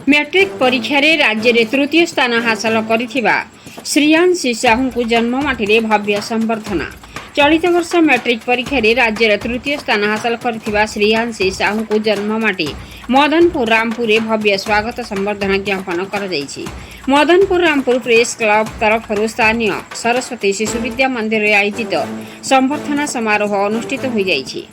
Matric परीक्षा रे राज्य रे तृतीय स्थान हासिल करिथिबा श्रेयांशी साहू को जन्ममाटी भव्य संबर्धना। चलित वर्ष मैट्रिक परीक्षा रे राज्य रे तृतीय स्थान हासिल करिथिबा श्रेयांशी साहू को जन्ममाटी मदनपुर रामपुर रे भव्य स्वागत संबर्धना ज्ञापन कर जायछि। मदनपुर रामपुर प्रेस क्लब तरफ स्थानीय सरस्वती शिशु विद्या मंदिर रे आयोजित संबर्धना समारोह अनुष्ठित हो जायछि।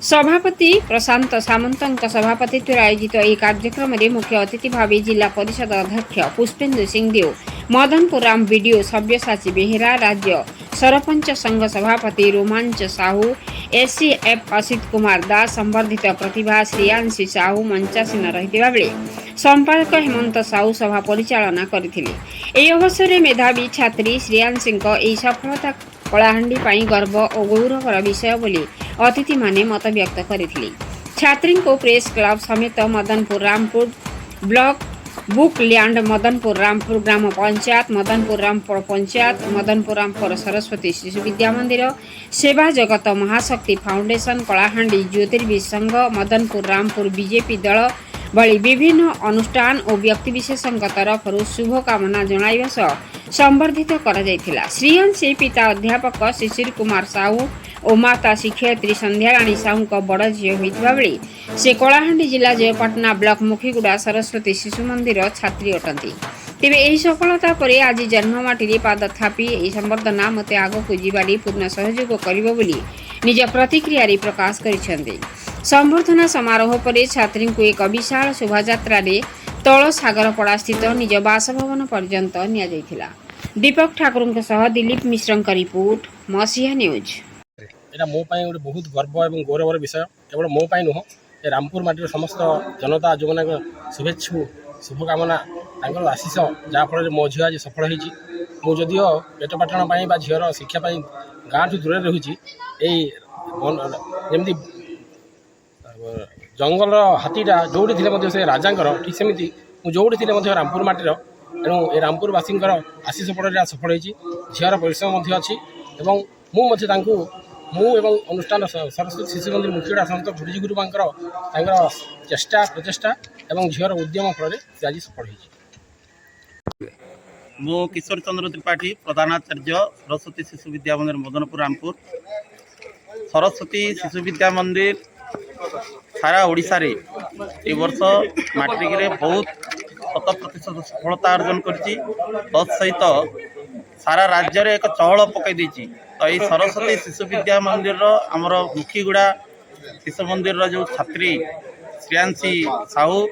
सभापति प्रशांत सामंत सभापतित्व आयोजित यह कार्यक्रम में मुख्य अतिथि भाव जिला परिषद अध्यक्ष पुष्पेन्दु सिंहदेव, मदनपुर राम बीडीओ सब्यसाची बेहेरा, राज्य सरपंच संघ सभापति रोमांच साहू, एससीएफ असित कुमार दास, संवर्धित प्रतिभा श्रेयांशी साहू मंचासीन रहिथिबा बेले संपादक हेमंत साहू सभा परिचालना करथिले। एही अवसर में मेधावी छात्री श्रेयांशी एही सफलता कलाहांडी पाई गर्व और गौरवर विषय बोली अतिथि माने मत व्यक्त करथिले। छात्री को प्रेस क्लब समेत मदनपुर रामपुर ब्लॉक बुक लैंड, मदनपुर रामपुर ग्राम पंचायत, मदनपुर रामपुर पंचायत, मदनपुर रामपुर सरस्वती शिशु विद्या मंदिर, सेवा जगत महाशक्ति फाउंडेशन, कलाहांडी ज्योतिर्विद संघ, मदनपुर रामपुर बीजेपी दल भली विभिन्न अनुष्ठान और व्यक्तिविशेष तरफ शुभकामना जणाइबा सह संबर्धित करा जायथिला। श्रेयांशी पिता अध्यापक शिशिर कुमार साहू और माता शिक्षयित्री संध्याराणी साहू को बड़ झी होइथिबा बेले से कलाहांडी जिला जयपाटना ब्लॉक मुखीगुड़ा सरस्वती शिशु मंदिर छात्री अटंती। तेबे एही सफलता परे आज जन्ममाटी पाद थापी एही संबर्धना मते आगकु जीवारी पूर्ण सहयोग करिबो बोली निज प्रतिक्रिया रे प्रकाश करिसेंते। संबर्धना समारोह परे छात्री को एक विशाल शोभायात्रा रे तल सागरपड़ा स्थित निज बासभवन पर्यंत निया जायथिला। दीपक ठाकुर सह दिलीप मिश्र का रिपोर्ट, मसीहा न्यूज। एटा मो पाई गोटे बहुत गर्व और गौरवर विषय केवल मो पाई नुह रामपुर माटीर समस्त जनता जो मैंने शुभेच्छु शुभकामना तांकर आशीष जहाँफल मो झील आज सफल हो जदिओ पेट पाटण झीर शिक्षापी गाँ ठूँ दूर रही जमी जंगल हाथीटा जोड़ी थे से राजांकर ठीक सेमती जोड़ी थी रामपुर माटीर तेणु ये रामपुरवासी आशीष फल सफल होती झीर परिश्रम अच्छी मु एवं अनुष्ठान सरस्वती शिशु मंदिर मुखिया समस्त गुरुजी गुरुमा चेष्टा प्रचेषा एवं झीर उद्यम फल आज सफल हो। मो किशोर चंद्र त्रिपाठी प्रधानाचार्य सरस्वती शिशु विद्या मंदिर मदनपुर रामपुर। सरस्वती शिशु विद्या मंदिर सारा ओडिशा रे ए वर्ष मैट्रिक रे बहुत 100% सफलता अर्जन करछि। तत्सहित सारा राज्य रे एक चहल पकई देछि। तो ये सरस्वती शिशु विद्या मंदिर आमर मुखीगुड़ा शिशु मंदिर जो छात्री श्रेयांशी साहू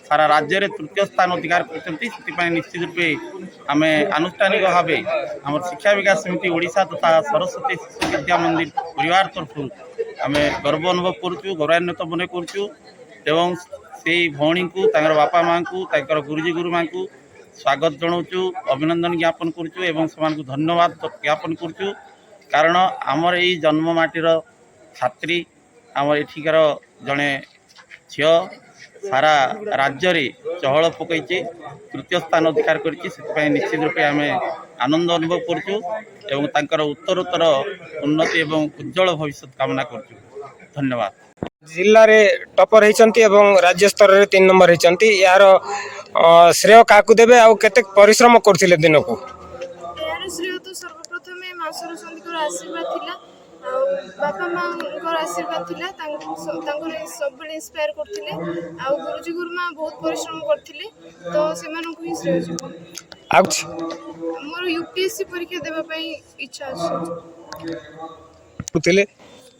सारा राज्य रे तृतीय स्थान अधिकार कर निश्चित रूपे आम आनुष्ठानिक भाव आम शिक्षा विकास समिति ओडिशा तथा सरस्वती शिशु विद्या मंदिर परिवार तरफ आम गर्व अनुभव करुचु, गौरवान्वित मन करुचु एवं से भौणी को बापा माँ को गुरुजी गुरुमा को स्वागत जनाऊँ, अभिनंदन ज्ञापन करुचु एवं से धन्यवाद ज्ञापन करुचु। कारण आमर यही जन्ममाटीर छात्री आमर एठिकार जड़े झील सारा राज्य रे चहल पकई तृतीय स्थान अधिकार कर निश्चित रूपे आम आनंद अनुभव करुचु एवं तांकर उत्तरोत्तर उन्नति एवं उज्जवल भविष्य कामना करुचु। धन्यवाद। जिले में टपर होती राज्य स्तर में 3 नंबर होती यार श्रेय क्या देवे आ केते परिश्रम करथिले दिन को यार श्रेय तो सर्वप्रथम माँ सरस्वती को आशीर्वाद थिला बापा माँ आशीर्वाद थिला सब इंस्पायर करथिले आ गुरुजी गुरुमा बहुत परिश्रम करथिले तो सेमानन को ही श्रेय जिवो। मोर यूपीएससी परीक्षा देबा पई इच्छा अछि।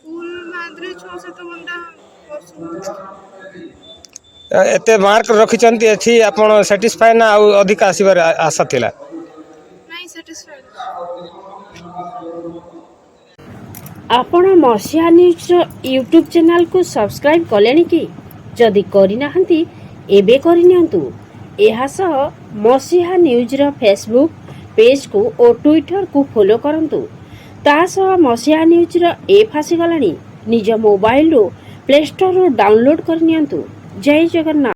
स्कूल माद्रे 6-7 घंटा एते मार्क रखिचंती अछि आपण सैटिस्फाई ना अधिक आसीबार आशा थिला नहीं सैटिस्फाई। आपण मसीहा न्यूज यूट्यूब चैनल को सब्सक्राइब कलेनी कि जदि करि नाहंती एबे करि नियंतु। एहा सह मसीहा न्यूज रो फेसबुक पेज को और ट्विटर को फॉलो करंतु। ता सह मसीहा न्यूज रो ऐप आसी गलानी निज मोबाइल रो प्ले स्टोर रो डाउनलोड कर नियंतु। जय जगन्नाथ।